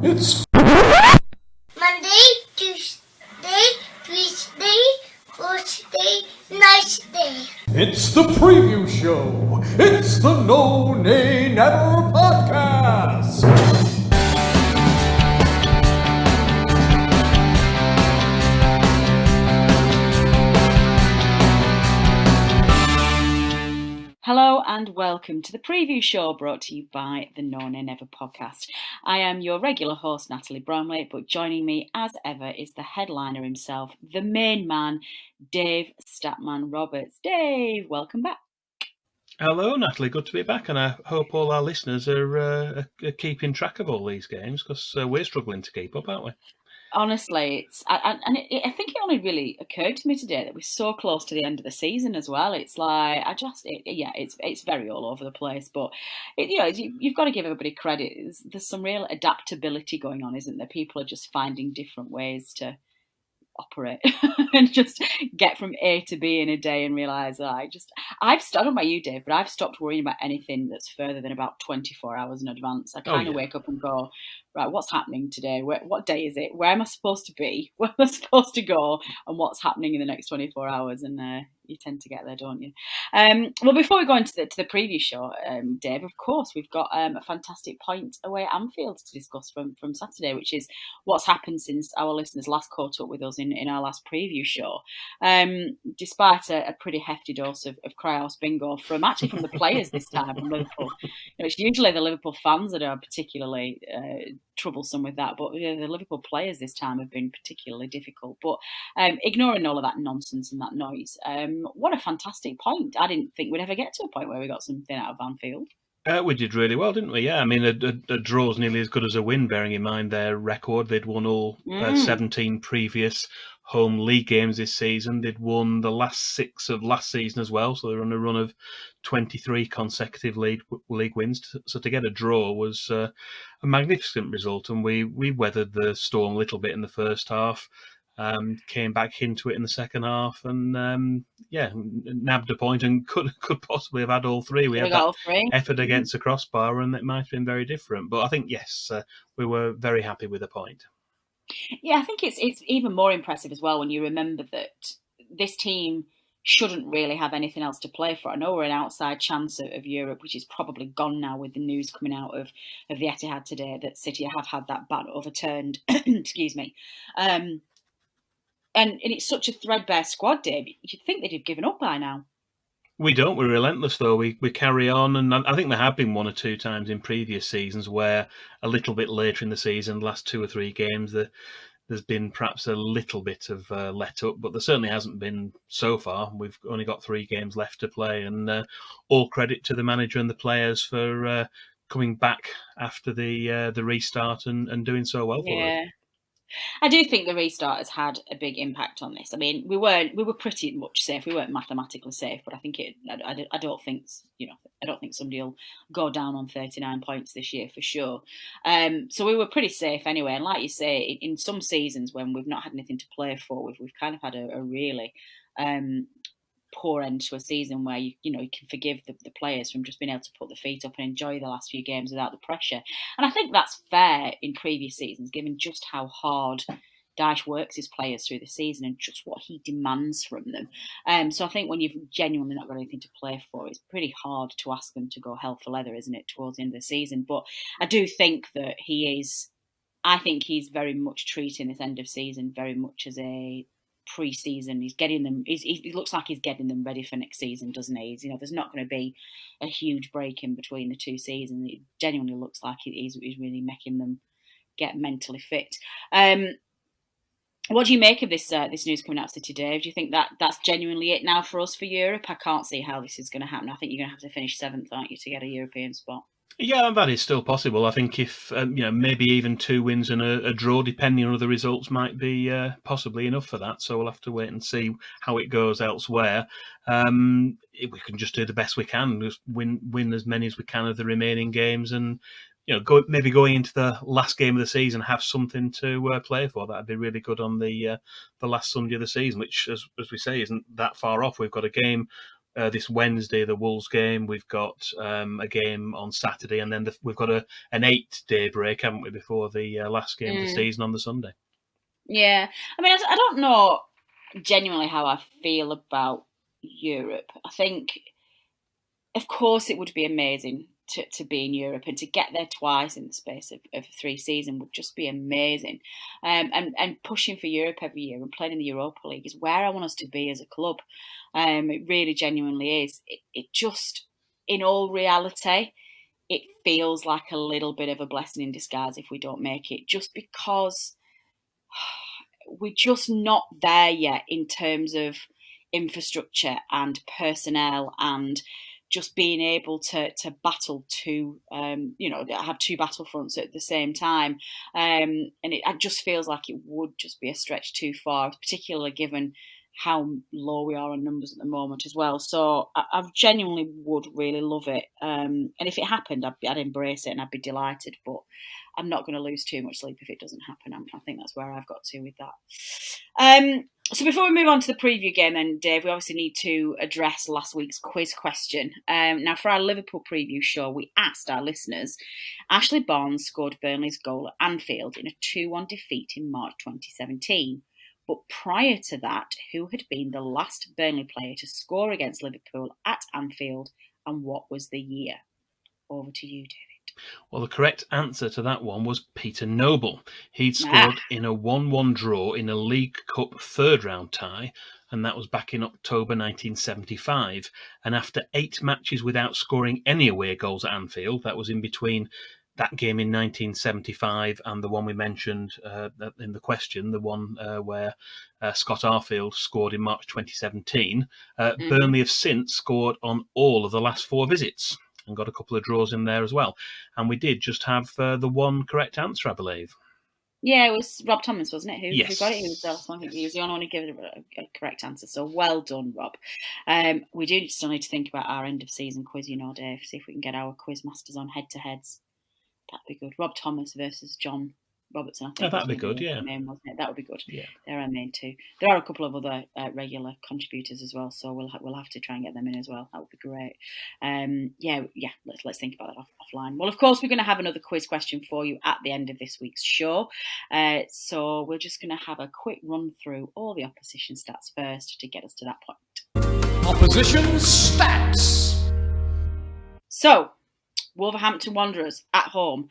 It's Monday, Tuesday, Wednesday, Thursday, Thursday. It's the preview show. It's the No Nay Never podcast. Hello and welcome to the preview show brought to you by the No Nay Never podcast. I am your regular host, Natalie Bromley, but joining me as ever is the headliner himself, the main man, Dave Statman Roberts. Dave, welcome back. Hello, Natalie. Good to be back, and I hope all our listeners are keeping track of all these games because we're struggling to keep up, aren't we? Honestly, I think it only really occurred to me today that we're so close to the end of the season as well. It's like it's very all over the place. But you've got to give everybody credit. There's some real adaptability going on, isn't there? People are just finding different ways to operate and just get from A to B in a day and realise I don't know about you, Dave, but I've stopped worrying about anything that's further than about 24 hours in advance. I kind of wake up and go, right, what's happening today? What day is it? Where am I supposed to be? Where am I supposed to go? And what's happening in the next 24 hours? And you tend to get there, don't you? Well, before we go into the preview show, Dave, of course, we've got a fantastic point away at Anfield to discuss from Saturday, which is what's happened since our listeners last caught up with us in our last preview show. Despite a pretty hefty dose of cry-house bingo from the players this time from Liverpool. It's usually the Liverpool fans that are particularly troublesome with that, but the Liverpool players this time have been particularly difficult. But ignoring all of that nonsense and that noise, what a fantastic point. I didn't think we'd ever get to a point where we got something out of Anfield. We did really well, didn't we? Yeah, I mean, a draw's nearly as good as a win, bearing in mind their record. They'd won all 17 previous home league games this season. They'd won the last 6 of last season as well, so they're on a run of 23 consecutive league wins. So to get a draw was a magnificent result, and we weathered the storm a little bit in the first half. Came back into it in the second half and nabbed a point and could possibly have had all three. We had that effort against the crossbar and it might have been very different. But I think, yes, we were very happy with the point. Yeah, I think it's even more impressive as well when you remember that this team shouldn't really have anything else to play for. I know we're an outside chance of Europe, which is probably gone now with the news coming out of the Etihad today that City have had that ban overturned. Excuse me. And it's such a threadbare squad, Dave. You'd think they'd have given up by now. We don't. We're relentless, though. We carry on. And I think there have been 1 or 2 times in previous seasons where a little bit later in the season, the last 2 or 3 games, there's been perhaps a little bit of let up. But there certainly hasn't been so far. We've only got 3 games left to play. And all credit to the manager and the players for coming back after the restart and doing so well for us. I do think the restart has had a big impact on this. I mean, we were pretty much safe. We weren't mathematically safe, but I think I don't think somebody will go down on 39 points this year for sure. So we were pretty safe anyway. And like you say, in some seasons when we've not had anything to play for, we've kind of had a really poor end to a season where you can forgive the players from just being able to put their feet up and enjoy the last few games without the pressure. And I think that's fair in previous seasons, given just how hard Dyche works his players through the season and just what he demands from them. So I think when you've genuinely not got anything to play for, it's pretty hard to ask them to go hell for leather, isn't it, towards the end of the season? But I do think that I think he's very much treating this end of season very much as a pre-season. He's getting them. He looks like he's getting them ready for next season, doesn't he? There's not going to be a huge break in between the 2 seasons. It genuinely looks like he's really making them get mentally fit. What do you make of this news coming out of City, Dave? Do you think that's genuinely it now for us for Europe? I can't see how this is going to happen. I think you're going to have to finish 7th, aren't you, to get a European spot? Yeah, that is still possible. I think if maybe even 2 wins and a draw, depending on other results, might be possibly enough for that. So we'll have to wait and see how it goes elsewhere. We can just do the best we can, just win as many as we can of the remaining games, and maybe going into the last game of the season, have something to play for. That'd be really good on the last Sunday of the season, which, as we say, isn't that far off. We've got a game this Wednesday, the Wolves game. We've got a game on Saturday, and then we've got an 8-day break, haven't we, before the last game of the season on the Sunday. Yeah. I mean, I don't know genuinely how I feel about Europe. I think, of course, it would be amazing to be in Europe, and to get there twice in the space of 3 seasons would just be amazing. And pushing for Europe every year and playing in the Europa League is where I want us to be as a club. It really genuinely is. It just, in all reality, it feels like a little bit of a blessing in disguise if we don't make it, just because we're just not there yet in terms of infrastructure and personnel, and just being able to battle have 2 battlefronts at the same time. And it just feels like it would just be a stretch too far, particularly given how low we are on numbers at the moment as well. So I genuinely would really love it. And if it happened, I'd embrace it and I'd be delighted. But I'm not going to lose too much sleep if it doesn't happen. I think that's where I've got to with that. So before we move on to the preview game then, Dave, we obviously need to address last week's quiz question. Now, for our Liverpool preview show, we asked our listeners, Ashley Barnes scored Burnley's goal at Anfield in a 2-1 defeat in March 2017. But prior to that, who had been the last Burnley player to score against Liverpool at Anfield, and what was the year? Over to you, David. Well, the correct answer to that one was Peter Noble. He'd scored in a 1-1 draw in a League Cup third-round tie, and that was back in October 1975. And after 8 matches without scoring any away goals at Anfield, that was in between that game in 1975 and the one we mentioned in the question, the one where Scott Arfield scored in March 2017, Burnley have since scored on all of the last 4 visits and got a couple of draws in there as well. And we did just have the one correct answer, I believe. Yeah, it was Rob Thomas, wasn't it? Who got it? He was the only one who gave a correct answer. So well done, Rob. We do still need to think about our end of season quiz, Dave. See if we can get our quiz masters on head-to-heads. That'd be good. Rob Thomas versus John Robertson. I think that'd be good. Yeah, name, wasn't it? That would be good. Yeah, they're our main 2. There are a couple of other regular contributors as well, so we'll have to try and get them in as well. That would be great. Let's think about that offline. Well, of course, we're going to have another quiz question for you at the end of this week's show. So we're just going to have a quick run through all the opposition stats first to get us to that point. Opposition stats. So, Wolverhampton Wanderers at home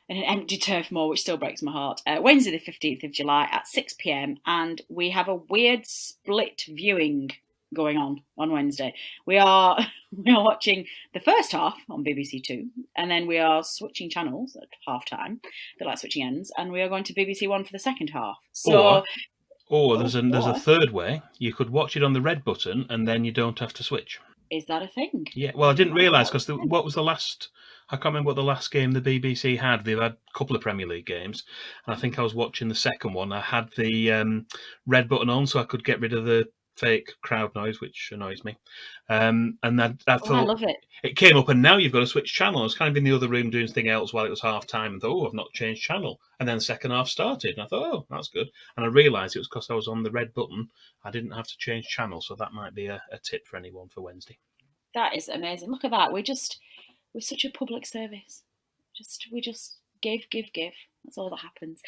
in an empty Turf Moor, which still breaks my heart. Wednesday the 15th of July at 6 p.m. and we have a weird split viewing going on Wednesday. We are watching the first half on BBC Two, and then we are switching channels at half time, a bit like switching ends, and we are going to BBC One for the second half. So, there's a third way. You could watch it on the red button, and then you don't have to switch. Is that a thing? Yeah, well, I didn't realise, because what was the last... I can't remember what the last game the BBC had. They've had a couple of Premier League games, and I think I was watching the second one. I had the red button on so I could get rid of the fake crowd noise, which annoys me. And I thought... I love it. It came up, and now you've got to switch channel. I was kind of in the other room doing something else while it was half-time, and thought, I've not changed channel. And then the second half started, and I thought, that's good. And I realised it was because I was on the red button. I didn't have to change channel, so that might be a tip for anyone for Wednesday. That is amazing. Look at that. We're such a public service. We just give. That's all that happens.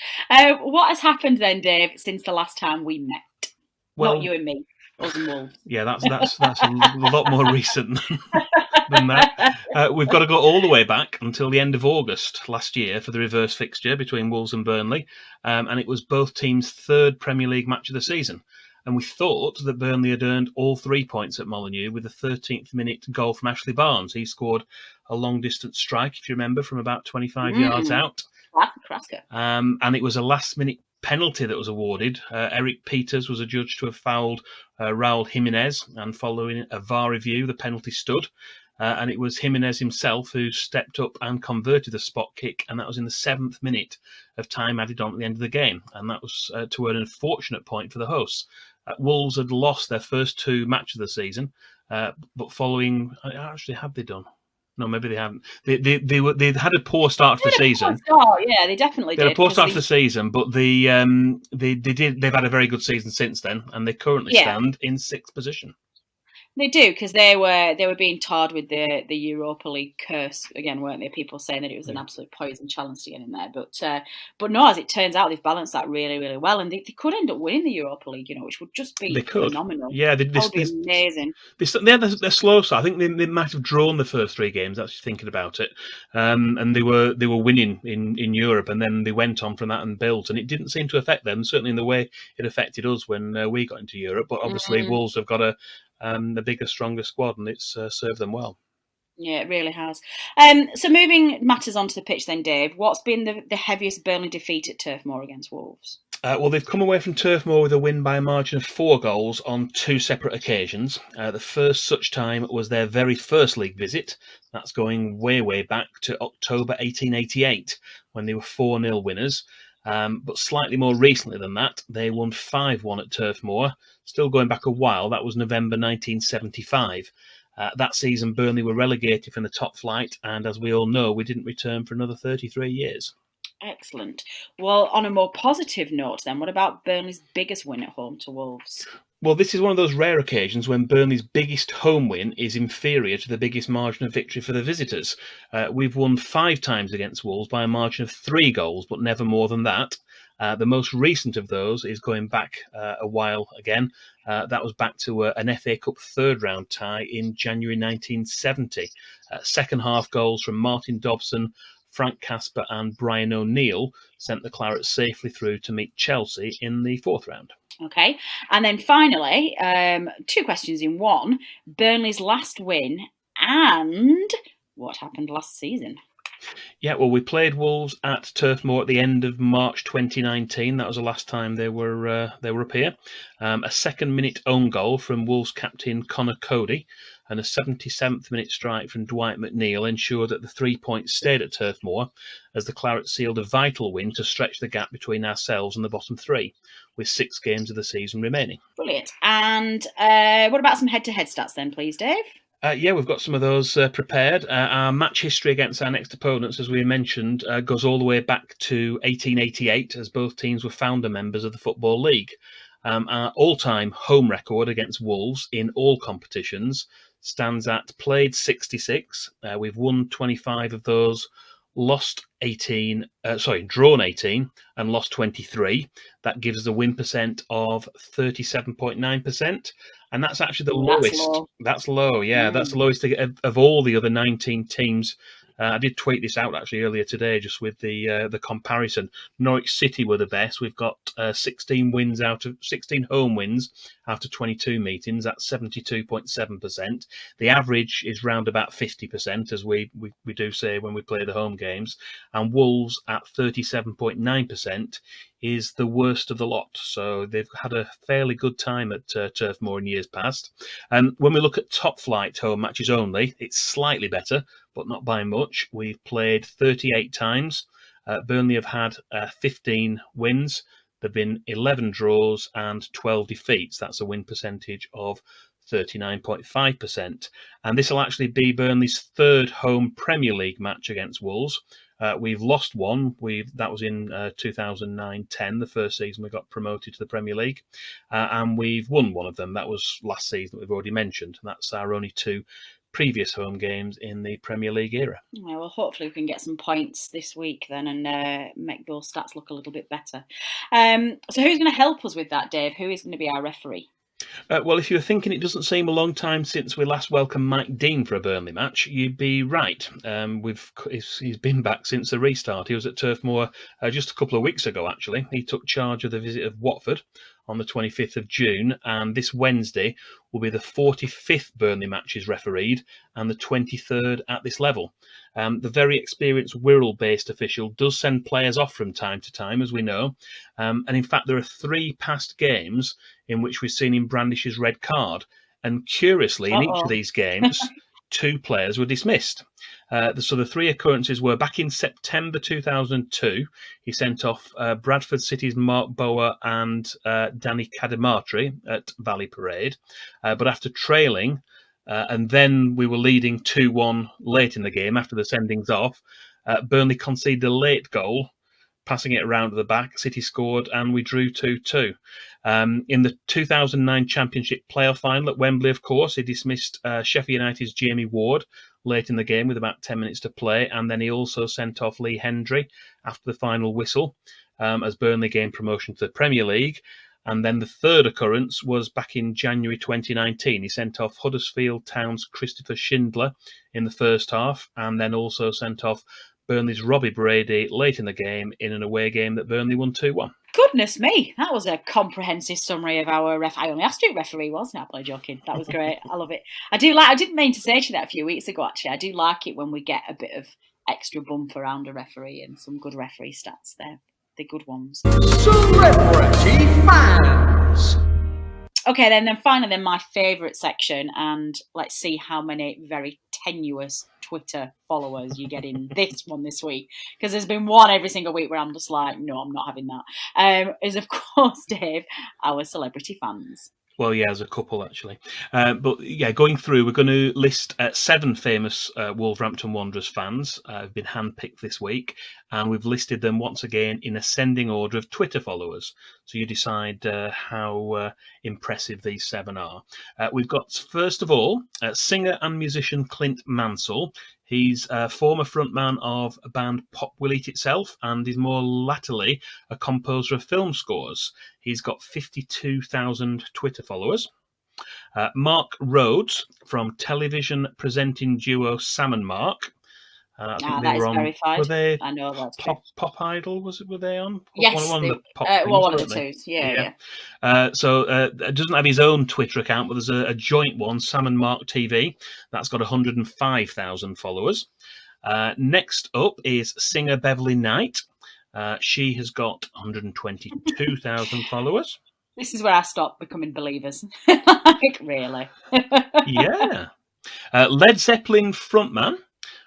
What has happened then, Dave, since the last time we met? Well, not you and me, us and Wolves. Yeah, that's a lot more recent than that. We've got to go all the way back until the end of August last year for the reverse fixture between Wolves and Burnley, and it was both teams' 3rd Premier League match of the season. And we thought that Burnley had earned all 3 points at Molineux with a 13th minute goal from Ashley Barnes. He scored a long-distance strike, if you remember, from about 25 yards out. And it was a last-minute penalty that was awarded. Eric Peters was adjudged to have fouled Raul Jimenez, and following a VAR review, the penalty stood. And it was Jimenez himself who stepped up and converted the spot kick, and that was in the 7th minute of time added on at the end of the game. And that was to an unfortunate point for the hosts. Wolves had lost their first 2 matches of the season, but following... Actually, had they done? No, maybe they haven't. They had a poor start to the season. Yeah, they definitely did. They had a poor start to the season, but they've had a very good season since then, and they currently stand in 6th position. They do, because they were being tarred with the Europa League curse again, weren't they? People saying that it was an absolute poison challenge to get in there, but no, as it turns out, they've balanced that really, really well, and they could end up winning the Europa League, which would just be They could. phenomenal. Yeah, That would be amazing. They're slow. So I think they might have drawn the first 3 games. Actually, thinking about it, and they were winning in Europe, and then they went on from that and built, and it didn't seem to affect them. Certainly in the way it affected us when we got into Europe. But obviously, Wolves have got a bigger, stronger squad, and it's served them well. Yeah, it really has. So moving matters onto the pitch then, Dave, what's been the heaviest Burnley defeat at Turf Moor against Wolves? Well, they've come away from Turf Moor with a win by a margin of 4 goals on 2 separate occasions. The first such time was their very first league visit. That's going way, way back to October 1888, when they were 4-0 winners. But slightly more recently than that, they won 5-1 at Turf Moor. Still going back a while, that was November 1975. That season, Burnley were relegated from the top flight, and as we all know, we didn't return for another 33 years. Excellent. Well, on a more positive note then, what about Burnley's biggest win at home to Wolves? Well, this is one of those rare occasions when Burnley's biggest home win is inferior to the biggest margin of victory for the visitors. We've won 5 times against Wolves by a margin of 3 goals, but never more than that. The most recent of those is going back a while again. That was back to an FA Cup third round tie in January 1970. Second half goals from Martin Dobson, Frank Casper and Brian O'Neill sent the Clarets safely through to meet Chelsea in the 4th round. Okay, and then finally, 2 questions in one. Burnley's last win and what happened last season? Yeah, well, we played Wolves at Turf Moor at the end of March 2019. That was the last time they were up here. A second-minute own goal from Wolves captain Connor Cody and a 77th minute strike from Dwight McNeil ensured that the 3 points stayed at Turf Moor as the Clarets sealed a vital win to stretch the gap between ourselves and the bottom 3, with 6 games of the season remaining. Brilliant. And what about some head-to-head stats then, please, Dave? Yeah, we've got some of those prepared. Our match history against our next opponents, as we mentioned, goes all the way back to 1888, as both teams were founder members of the Football League. Our all-time home record against Wolves in all competitions stands at played 66. We've won 25 of those, drawn 18 and lost 23. That gives us a win percent of 37.9%. And that's actually the lowest. Low. That's low, yeah. That's the lowest of all the other 19 teams. I did tweet this out actually earlier today, just with the comparison. Norwich City were the best. We've got 16 home wins out of 22 meetings. That's 72.7%. The average is round about 50%, as we do say when we play the home games. And Wolves at 37.9% is the worst of the lot. So they've had a fairly good time at Turf Moor in years past. And when we look at top flight home matches only, it's slightly better, but not by much. We've played 38 times. Burnley have had 15 wins. There have been 11 draws and 12 defeats. That's a win percentage of 39.5%. And this will actually be Burnley's 3rd home Premier League match against Wolves. We've lost one. That was in 2009-10, the first season we got promoted to the Premier League. And we've won one of them. That was last season that we've already mentioned. That's our only 2 previous home games in the Premier League era. Yeah, well, hopefully we can get some points this week then and make those stats look a little bit better. So who's going to help us with that, Dave? Who is going to be our referee? Well, if you're thinking it doesn't seem a long time since we last welcomed Mike Dean for a Burnley match, you'd be right. He's been back since the restart. He was at Turf Moor just a couple of weeks ago, actually. He took charge of the visit of Watford on the 25th of June, and this Wednesday will be the 45th Burnley matches refereed and the 23rd at this level. The very experienced Wirral-based official does send players off from time to time, as we know, and in fact there are 3 past games in which we've seen him brandish his red card, and curiously in each of these games 2 players were dismissed. So the 3 occurrences were back in September 2002. He sent off Bradford City's Mark Bower and Danny Cadamartri at Valley Parade. But after trailing, and then we were leading 2-1 late in the game after the sendings off, Burnley conceded a late goal passing it around to the back. City scored, and we drew 2-2. In the 2009 Championship playoff final at Wembley, of course, he dismissed Sheffield United's Jamie Ward late in the game with about 10 minutes to play, and then he also sent off Lee Hendry after the final whistle as Burnley gained promotion to the Premier League. And then the third occurrence was back in January 2019. He sent off Huddersfield Town's Christopher Schindler in the first half, and then also sent off Burnley's Robbie Brady late in the game in an away game that Burnley won 2-1. Goodness me, that was a comprehensive summary of our ref. I only asked who referee was. No, I'm joking. That was great. I love it. I didn't mean to say to you that a few weeks ago, actually. I do like it when we get a bit of extra bump around a referee and some good referee stats there. The good ones. Celebrity fans. Okay, then finally, my favourite section, and let's see how many very tenuous Twitter followers you get in this one this week, because there's been one every single week where I'm just like, no, I'm not having that. Is of course, Dave, our celebrity fans. Well, yeah, there's a couple actually. But yeah, going through, we're going to list 7 famous Wolverhampton Wanderers fans have been handpicked this week, and we've listed them once again in ascending order of Twitter followers. So you decide how impressive these 7 are. We've got, first of all, singer and musician Clint Mansell. He's a former frontman of a band Pop Will Eat Itself, and is more latterly a composer of film scores. He's got 52,000 Twitter followers. Mark Rhodes from television presenting duo Sam and Mark. I think they were on. Verified. Were they? I know that's Pop Idol? Were they on? Yes, one of the pop one of the things, two. Yeah. So doesn't have his own Twitter account, but there's a joint one, Sam and Mark TV. That's got 105,000 followers. Next up is singer Beverly Knight. She has got 122,000 followers. This is where I stop becoming believers. Like, really? Yeah. Led Zeppelin frontman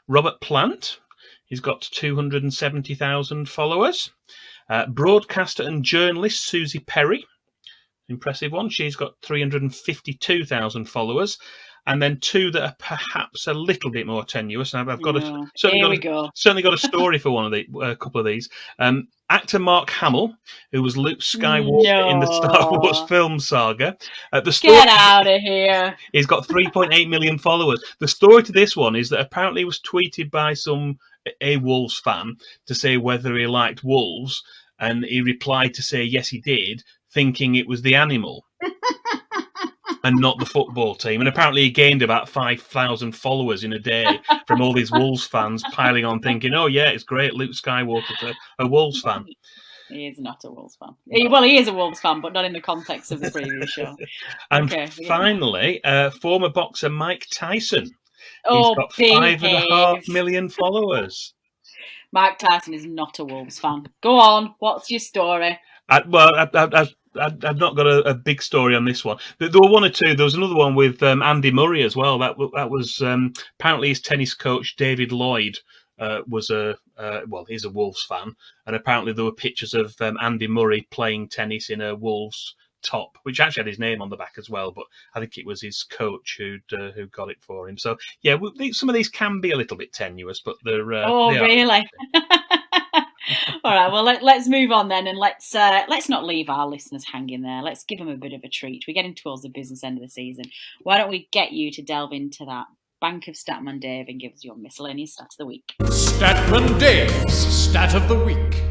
Robert Plant. He's got 270,000 followers. Broadcaster and journalist Susie Perry. Impressive one. She's got 352,000 followers. And then 2 that are perhaps a little bit more tenuous. And I've got certainly got a story for a couple of these. Actor Mark Hamill, who was Luke Skywalker in the Star Wars film saga. Get out of here. He's got 3.8 million followers. The story to this one is that apparently it was tweeted by a Wolves fan to say whether he liked wolves, and he replied to say yes he did, thinking it was the animal and not the football team. And apparently he gained about 5,000 followers in a day from all these Wolves fans piling on, thinking, oh yeah, it's great, Luke Skywalker's a Wolves fan. He is not a Wolves fan. Well, he is a Wolves fan, but not in the context of the previous show. And finally, former boxer Mike Tyson. Oh, he's got 5.5 million followers. Mike Tyson is not a Wolves fan. Go on, what's your story? I've not got a big story on this one. There were 1 or 2. There was another one with Andy Murray as well. That was apparently his tennis coach David Lloyd was he's a Wolves fan, and apparently there were pictures of Andy Murray playing tennis in a Wolves top, which actually had his name on the back as well. But I think it was his coach who got it for him. So yeah, some of these can be a little bit tenuous, but they're really. All right, well, let's move on then, and let's not leave our listeners hanging there. Let's give them a bit of a treat. We're getting towards the business end of the season. Why don't we get you to delve into that bank of Statman Dave and give us your miscellaneous stat of the week? Statman Dave's Stat of the Week.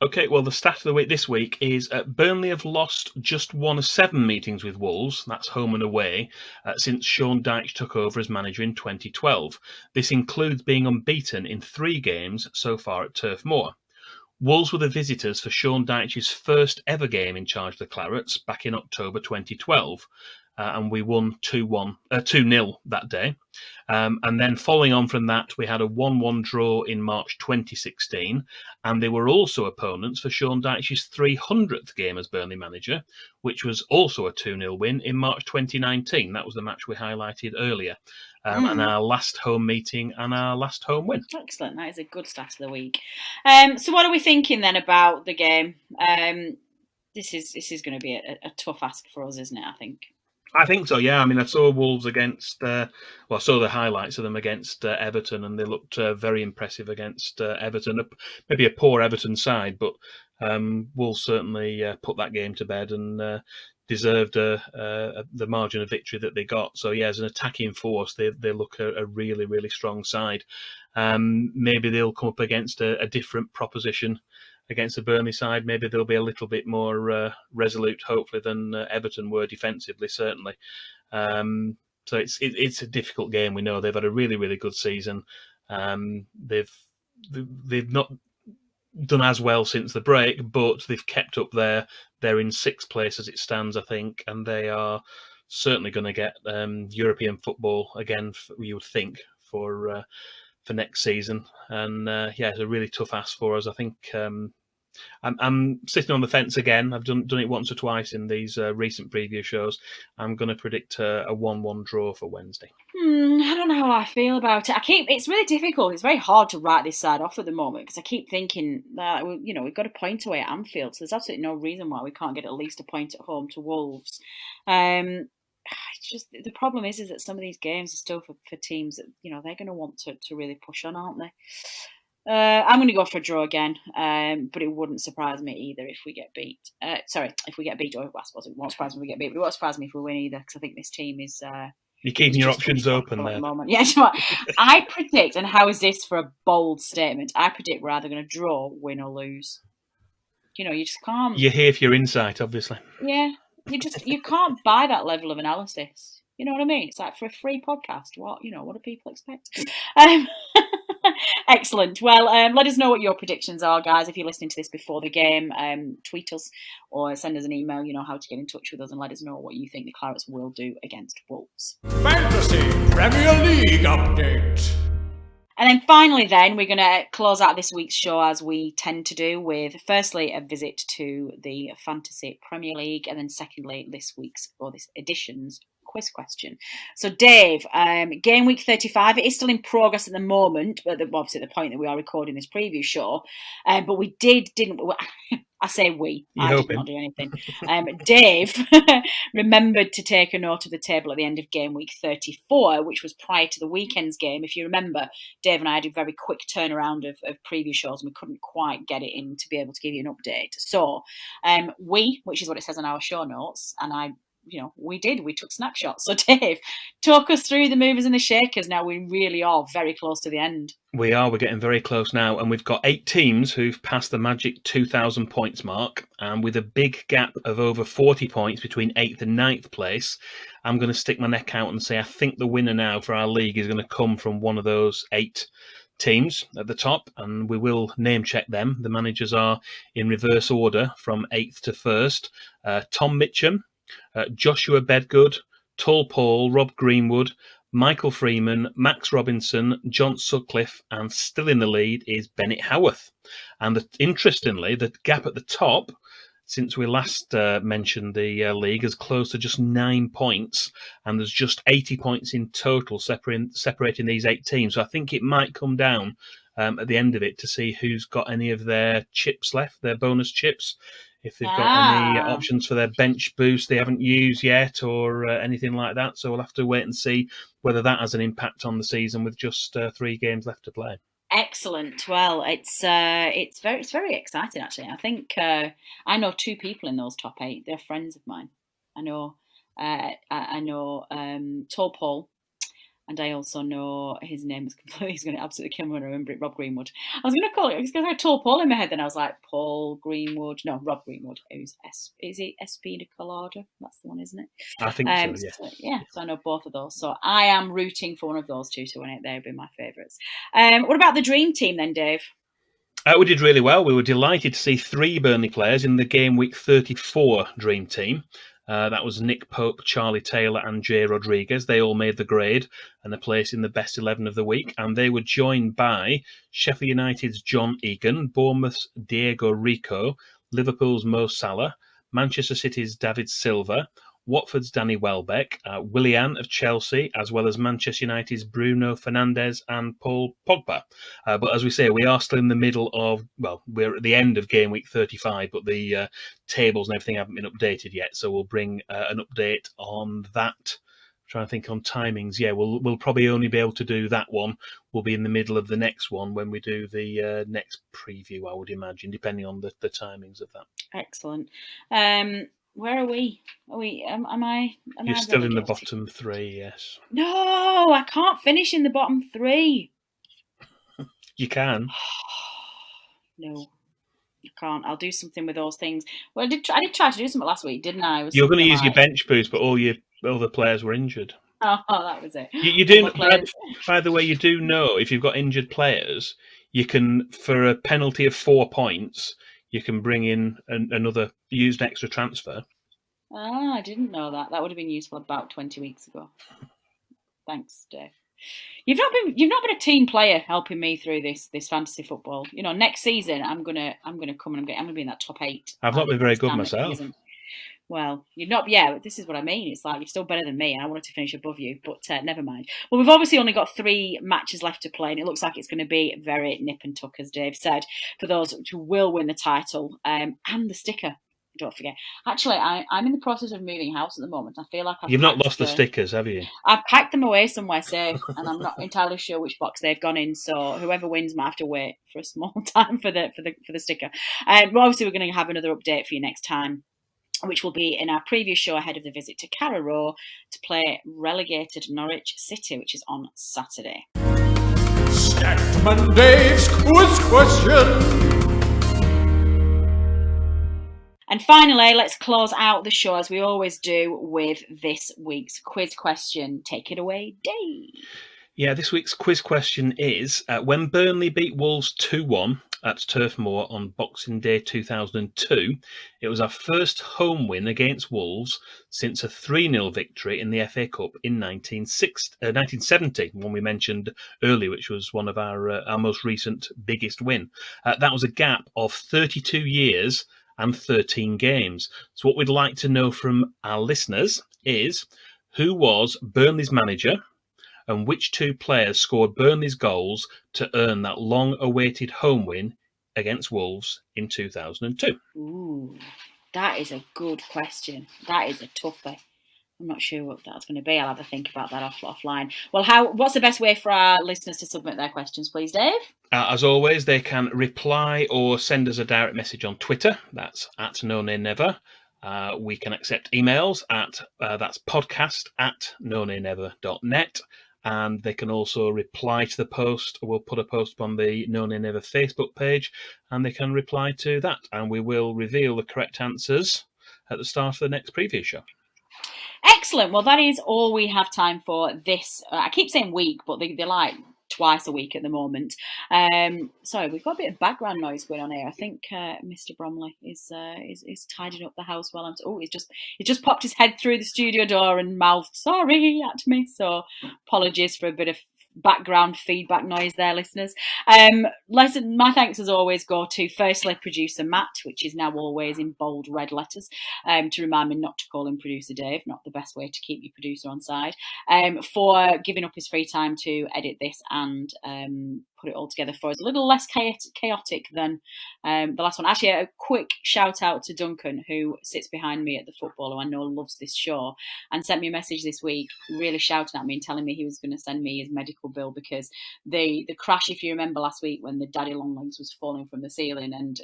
Okay, well, the stat of the week this week is Burnley have lost just 1 of 7 meetings with Wolves, that's home and away, since Sean Dyche took over as manager in 2012. This includes being unbeaten in 3 games so far at Turf Moor. Wolves were the visitors for Sean Dyche's first ever game in charge of the Clarets back in October 2012. And we won 2-0 that day. And then following on from that, we had a 1-1 draw in March 2016. And they were also opponents for Sean Dyche's 300th game as Burnley manager, which was also a 2-0 win in March 2019. That was the match we highlighted earlier. And our last home meeting and our last home win. Excellent. That is a good stat of the week. So what are we thinking then about the game? This is going to be a tough ask for us, isn't it, I think? I think so, yeah. I mean, I saw Wolves against, I saw the highlights of them against Everton, and they looked very impressive against Everton. Maybe a poor Everton side, but Wolves certainly put that game to bed and deserved the margin of victory that they got. So, yeah, as an attacking force, they look a really, really strong side. Maybe they'll come up against a different proposition against the Burnley side. Maybe they'll be a little bit more resolute, hopefully, than Everton were defensively, certainly. So it's a difficult game. We know they've had a really, really good season. They've not done as well since the break, but they've kept up there. They're in sixth place as it stands, I think, and they are certainly going to get European football again, you would think, for next season. And it's a really tough ask for us. I think I'm sitting on the fence again. I've done it once or twice in these recent preview shows. I'm going to predict a 1-1 draw for Wednesday. I don't know how I feel about it. It's really difficult. It's very hard to write this side off at the moment because I keep thinking that we've got a point away at Anfield, so there's absolutely no reason why we can't get at least a point at home to Wolves. It's just the problem is that some of these games are still for teams that they're going to want to really push on, aren't they? I'm going to go for a draw again, but it wouldn't surprise me either if we get beat. If we get beat, or I suppose it won't surprise me if we get beat, but it won't surprise me if we win either because I think this team is. You're keeping your options open there. At the moment. Yeah, I predict, and how is this for a bold statement? I predict we're either going to draw, win, or lose. You just can't. You're here for your insight, obviously. Yeah, you can't buy that level of analysis. You know what I mean? It's like for a free podcast. What do people expect? Excellent. Well, let us know what your predictions are, guys. If you're listening to this before the game, tweet us or send us an email. You know how to get in touch with us and let us know what you think the Clarets will do against Wolves. Fantasy Premier League update. And then finally, we're going to close out this week's show as we tend to do with, firstly, a visit to the Fantasy Premier League, and then secondly, this edition's quiz question. So, Dave, game week 35, it is still in progress at the moment, but obviously at the point that we are recording this preview show. But we didn't. I say we. I did not do anything. Dave remembered to take a note of the table at the end of game week 34, which was prior to the weekend's game. If you remember, Dave and I did a very quick turnaround of previous shows, and we couldn't quite get it in to be able to give you an update. So, which is what it says on our show notes, and we took snapshots. So Dave, talk us through the movers and the shakers. Now we really are very close to the end. We're getting very close now, and we've got 8 teams who've passed the magic 2,000 points mark, and with a big gap of over 40 points between 8th and 9th place, I'm going to stick my neck out and say I think the winner now for our league is going to come from one of those 8 teams at the top, and we will name check them. The managers are in reverse order from 8th to 1st. Tom Mitchum, Joshua Bedgood, Tull Paul, Rob Greenwood, Michael Freeman, Max Robinson, John Sutcliffe, and still in the lead is Bennett Howarth. And interestingly, the gap at the top, since we last mentioned the league, is close to just 9 points, and there's just 80 points in total separating these 8 teams. So I think it might come down at the end of it to see who's got any of their chips left, their bonus chips. If they've got any options for their bench boost they haven't used yet or anything like that. So we'll have to wait and see whether that has an impact on the season with just 3 games left to play. Excellent. Well, it's very exciting, actually. I think I know 2 people in those top 8. They're friends of mine. I know Tall Paul, and I also know his name is completely. He's going to absolutely kill me when I remember it. Rob Greenwood. I was going to call it. I was going to Tall Paul in my head, then I was like Paul Greenwood. No, Rob Greenwood. Who's is it Espina Colada? That's the one, isn't it? I think so. Yeah. So I know both of those. So I am rooting for one of those 2 to win it. They would be my favourites. What about the dream team then, Dave? We did really well. We were delighted to see 3 Burnley players in the game week 34 dream team. That was Nick Pope, Charlie Taylor and Jay Rodriguez. They all made the grade and a place in the best 11 of the week. And they were joined by Sheffield United's John Egan, Bournemouth's Diego Rico, Liverpool's Mo Salah, Manchester City's David Silva, Watford's Danny Welbeck, Willian of Chelsea, as well as Manchester United's Bruno Fernandes and Paul Pogba. But as we say, we are still in the middle of, well, we're at the end of game week 35, but the tables and everything haven't been updated yet. So we'll bring an update on that. Trying to think on timings. Yeah, we'll probably only be able to do that one. We'll be in the middle of the next one when we do the next preview, I would imagine, depending on the timings of that. Excellent. Where are we? Am I You're still in the relegated? bottom three, yes. No, I can't finish in the bottom three. You can. No, I can't. I'll do something with those things. Well, I did try to do something last week, didn't I? You're going to use your bench boost, but all your other players were injured. Oh, that was it. You do. By the way, you do know if you've got injured players, you can, for a penalty of 4 points, you can bring in use an extra transfer. Ah, I didn't know that. That would have been useful about 20 weeks ago. Thanks, Dave. You've not been a team player helping me through this fantasy football. You know, next season I'm gonna come and I'm gonna be in that top 8. I've not been very good myself. Well, you're not. Yeah, this is what I mean. It's like you're still better than me, and I wanted to finish above you, but never mind. Well, we've obviously only got 3 matches left to play, and it looks like it's going to be very nip and tuck, as Dave said, for those who will win the title and the sticker. Don't forget. Actually, I'm in the process of moving house at the moment. I feel like you've not lost the stickers, have you? I've packed them away somewhere safe, and I'm not entirely sure which box they've gone in. So whoever wins might have to wait for a small time for the sticker. But obviously, we're going to have another update for you next time, which will be in our previous show ahead of the visit to Carrow Row to play relegated Norwich City, which is on Saturday. Statman Dave's quiz question. And finally, let's close out the show as we always do with this week's quiz question. Take it away, Dave. Yeah, this week's quiz question is, when Burnley beat Wolves 2-1 at Turf Moor on Boxing Day 2002, it was our first home win against Wolves since a 3-0 victory in the FA Cup in 1970, one we mentioned earlier, which was one of our most recent biggest win. That was a gap of 32 years and 13 games. So what we'd like to know from our listeners is, who was Burnley's manager and which 2 players scored Burnley's goals to earn that long-awaited home win against Wolves in 2002? Ooh, that is a good question. That is a toughie. I'm not sure what that's going to be. I'll have to think about that offline. Well, what's the best way for our listeners to submit their questions, please, Dave? As always, they can reply or send us a direct message on Twitter. That's @NoNayNever. We can accept emails that's podcast@noNayNever.net. And they can also reply to the post. We'll put a post on the No Nay Never Facebook page, and they can reply to that. And we will reveal the correct answers at the start of the next preview show. Excellent. Well, that is all we have time for this. I keep saying week, but they're like twice a week at the moment. Sorry, we've got a bit of background noise going on here. I think Mr. Bromley is tidying up the house while he's just popped his head through the studio door and mouthed sorry at me. So apologies for a bit of background feedback noise there, listeners. My thanks as always go to firstly producer Matt, which is now always in bold red letters, to remind me not to call him producer Dave, not the best way to keep your producer on side, for giving up his free time to edit this and put it all together for us. A little less chaotic than the last one. Actually, a quick shout out to Duncan, who sits behind me at the football, who I know loves this show, and sent me a message this week really shouting at me and telling me he was going to send me his medical bill because the crash, if you remember last week when the Daddy Longlegs was falling from the ceiling, and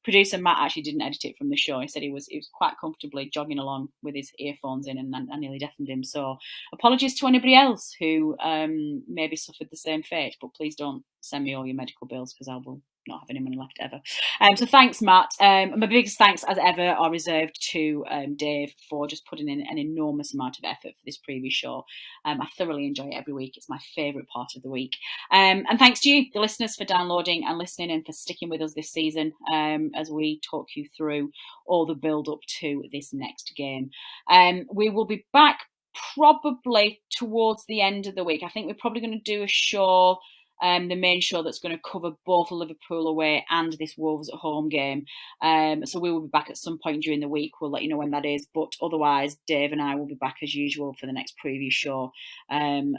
producer Matt actually didn't edit it from the show. He said he was quite comfortably jogging along with his earphones in, and I nearly deafened him. So apologies to anybody else who maybe suffered the same fate, but please don't send me all your medical bills because I will not have any money left ever. So thanks, Matt. My biggest thanks as ever are reserved to Dave for just putting in an enormous amount of effort for this preview show. I thoroughly enjoy it every week. It's my favourite part of the week. And thanks to you, the listeners, for downloading and listening and for sticking with us this season as we talk you through all the build up to this next game. We will be back probably towards the end of the week. I think we're probably going to do a show the main show that's going to cover both Liverpool away and this Wolves at home game. So we will be back at some point during the week. We'll let you know when that is. But otherwise, Dave and I will be back as usual for the next preview show.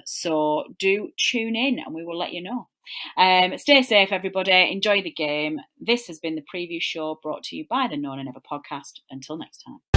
So do tune in and we will let you know. Stay safe, everybody. Enjoy the game. This has been the preview show brought to you by the Known and Never podcast. Until next time.